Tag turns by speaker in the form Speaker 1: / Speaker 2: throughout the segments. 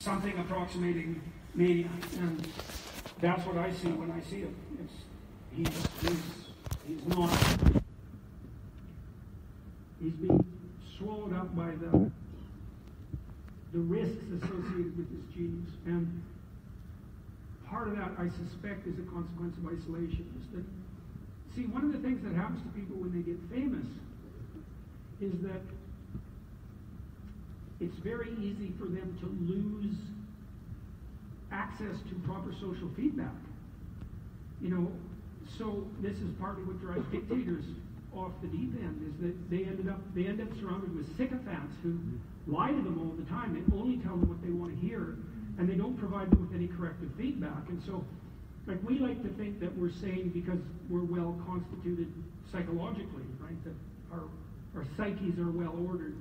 Speaker 1: something approximating mania, and that's what I see when I see him. He's being swallowed up by the risks associated with this genius, and part of that, I suspect, is a consequence of isolation. Is that, see, one of the things that happens to people when they get famous is that it's very easy for them to lose access to proper social feedback. So this is partly what drives dictators off the deep end, is that they end up surrounded with sycophants who lie to them all the time. They only tell them what they want to hear, and they don't provide them with any corrective feedback. And so, we like to think that we're sane because we're well constituted psychologically, right? That our psyches are well ordered.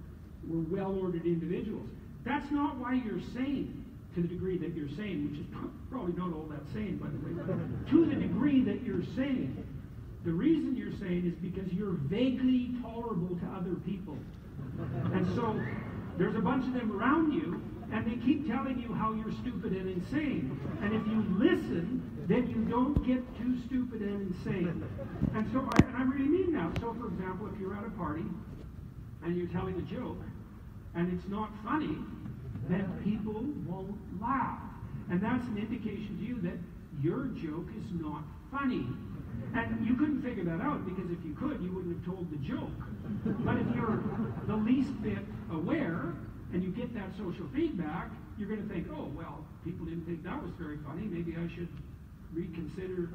Speaker 1: We're well-ordered individuals. That's not why you're sane, to the degree that you're sane, which is probably not all that sane, by the way. But to the degree that you're sane, the reason you're sane is because you're vaguely tolerable to other people. And so there's a bunch of them around you, and they keep telling you how you're stupid and insane. And if you listen, then you don't get too stupid and insane. And so, I really mean that. So, for example, if you're at a party and you're telling a joke, and it's not funny, then people won't laugh. And that's an indication to you that your joke is not funny. And you couldn't figure that out, because if you could, you wouldn't have told the joke. But if you're the least bit aware, and you get that social feedback, you're going to think, oh, well, people didn't think that was very funny. Maybe I should reconsider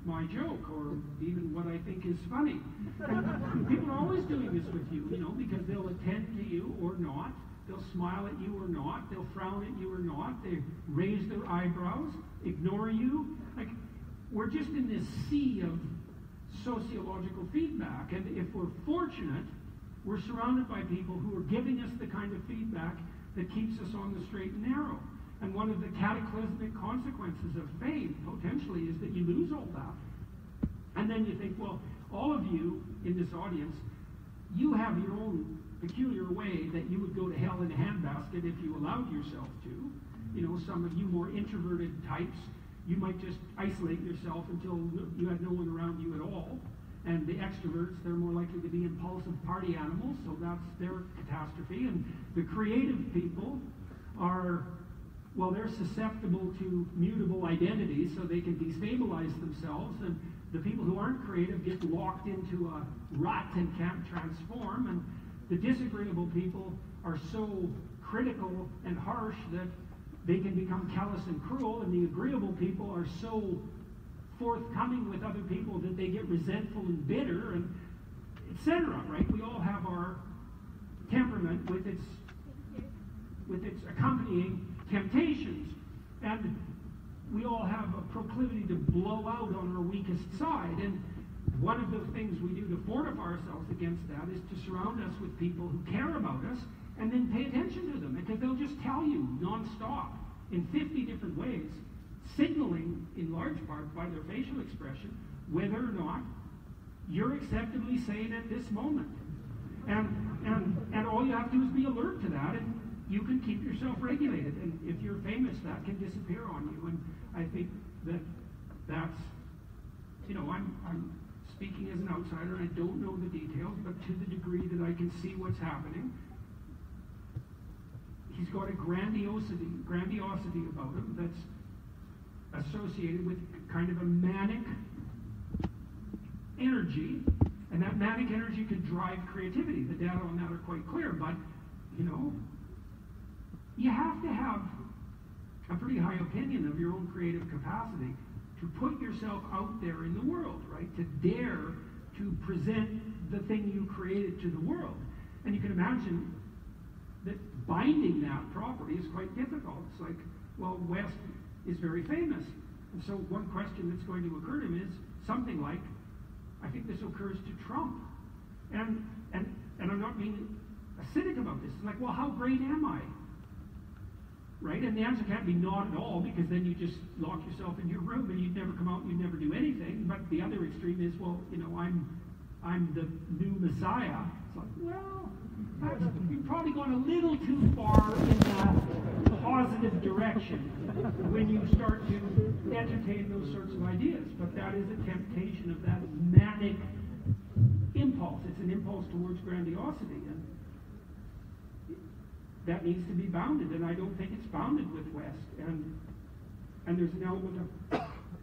Speaker 1: my joke, or even what I think is funny. And people are always doing this with you, because they'll attend to you or not. They'll smile at you or not. They'll frown at you or not. They raise their eyebrows, ignore you. We're just in this sea of sociological feedback. And if we're fortunate, we're surrounded by people who are giving us the kind of feedback that keeps us on the straight and narrow. And one of the cataclysmic consequences of fame, potentially, is that you lose all that. And then you think, well, all of you in this audience, you have your own peculiar way that you would go to hell in a handbasket if you allowed yourself to. Some of you more introverted types, you might just isolate yourself until you had no one around you at all. And the extroverts, they're more likely to be impulsive party animals, so that's their catastrophe. And the creative people are, well, they're susceptible to mutable identities, so they can destabilize themselves. And the people who aren't creative get locked into a rut and can't transform. And the disagreeable people are so critical and harsh that they can become callous and cruel. And the agreeable people are so forthcoming with other people that they get resentful and bitter, and etc. Right? We all have our temperament with its accompanying temptations, and we all have a proclivity to blow out on our weakest side. And one of the things we do to fortify ourselves against that is to surround us with people who care about us, and then pay attention to them, because they'll just tell you nonstop in 50 different ways, signaling in large part by their facial expression whether or not you're acceptably sane at this moment. And all you have to do is be alert to that, and you can keep yourself regulated. And if you're famous, that can disappear on you. And I think that's I'm speaking as an outsider. I don't know the details, but to the degree that I can see what's happening, he's got a grandiosity about him that's associated with kind of a manic energy, and that manic energy could drive creativity. The data on that are quite clear, but you have to have a pretty high opinion of your own creative capacity to put yourself out there in the world, right? To dare to present the thing you created to the world. And you can imagine that binding that property is quite difficult. It's like, well, West is very famous. And so one question that's going to occur to him is something like, I think this occurs to Trump. And I'm not being a cynic about this. It's like, well, how great am I? Right? And the answer can't be not at all, because then you just lock yourself in your room and you'd never come out and you'd never do anything. But the other extreme is, well, I'm the new Messiah. It's like, well, you've probably gone a little too far in that positive direction when you start to entertain those sorts of ideas. But that is a temptation of that manic impulse. It's an impulse towards grandiosity, and that needs to be bounded, and I don't think it's bounded with West. And there's an element of,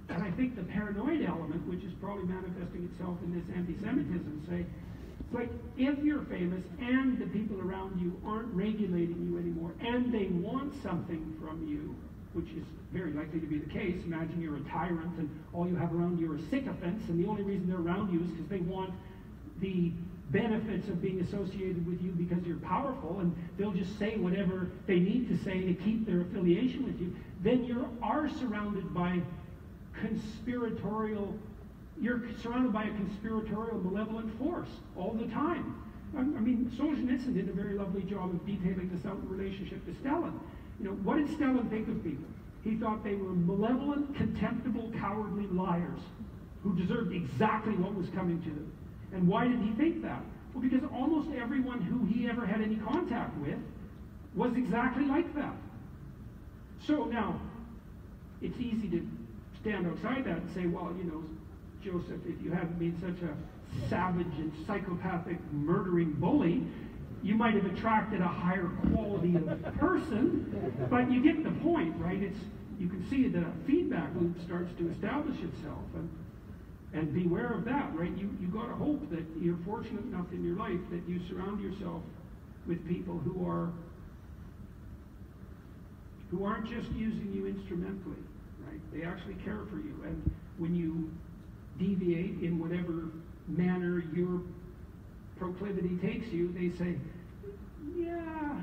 Speaker 1: and I think the paranoid element, which is probably manifesting itself in this anti-Semitism, say, it's like if you're famous and the people around you aren't regulating you anymore, and they want something from you, which is very likely to be the case. Imagine you're a tyrant and all you have around you are sycophants, and the only reason they're around you is because they want the benefits of being associated with you because you're powerful, and they'll just say whatever they need to say to keep their affiliation with you. Then you are surrounded by you're surrounded by a conspiratorial, malevolent force all the time. I mean, Solzhenitsyn did a very lovely job of detailing this out in relationship to Stalin. What did Stalin think of people? He thought they were malevolent, contemptible, cowardly liars who deserved exactly what was coming to them. And why did he think that? Well, because almost everyone who he ever had any contact with was exactly like that. So now, it's easy to stand outside that and say, well, Joseph, if you hadn't been such a savage and psychopathic murdering bully, you might have attracted a higher quality of person, but you get the point, right? You can see that a feedback loop starts to establish itself, and beware of that, right? You got to hope that you're fortunate enough in your life that you surround yourself with people who aren't just using you instrumentally, right? They actually care for you, and when you deviate in whatever manner your proclivity takes you, they say, yeah,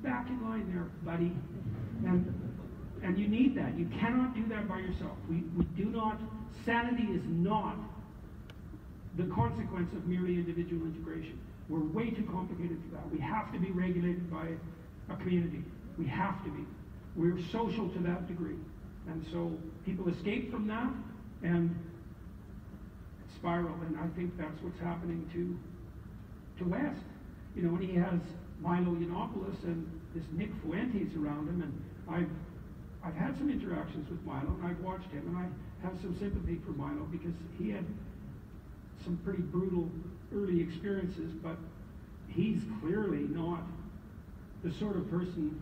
Speaker 1: back in line there, buddy. And you need that. You cannot do that by yourself. We do not, sanity is not the consequence of merely individual integration. We're way too complicated for that. We have to be regulated by a community. We have to be. We're social to that degree. And so people escape from that and spiral, and I think that's what's happening to West. And he has Milo Yiannopoulos and this Nick Fuentes around him, and I've had some interactions with Milo, and I've watched him, and I have some sympathy for Milo because he had some pretty brutal early experiences, but he's clearly not the sort of person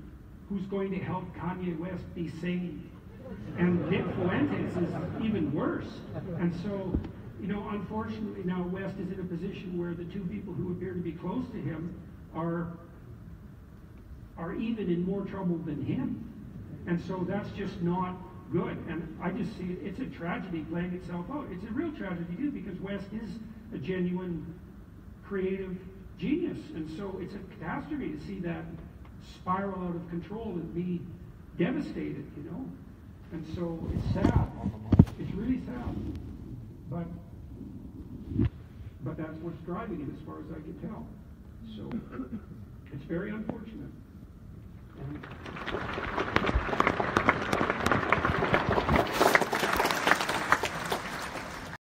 Speaker 1: who's going to help Kanye West be sane. And Nick Fuentes is even worse. And so, unfortunately now West is in a position where the two people who appear to be close to him are even in more trouble than him. And so that's just not good. And I just see it's a tragedy playing itself out. It's a real tragedy too, because West is a genuine creative genius. And so it's a catastrophe to see that spiral out of control and be devastated, And so it's sad. It's really sad. But that's what's driving it as far as I can tell. So it's very unfortunate.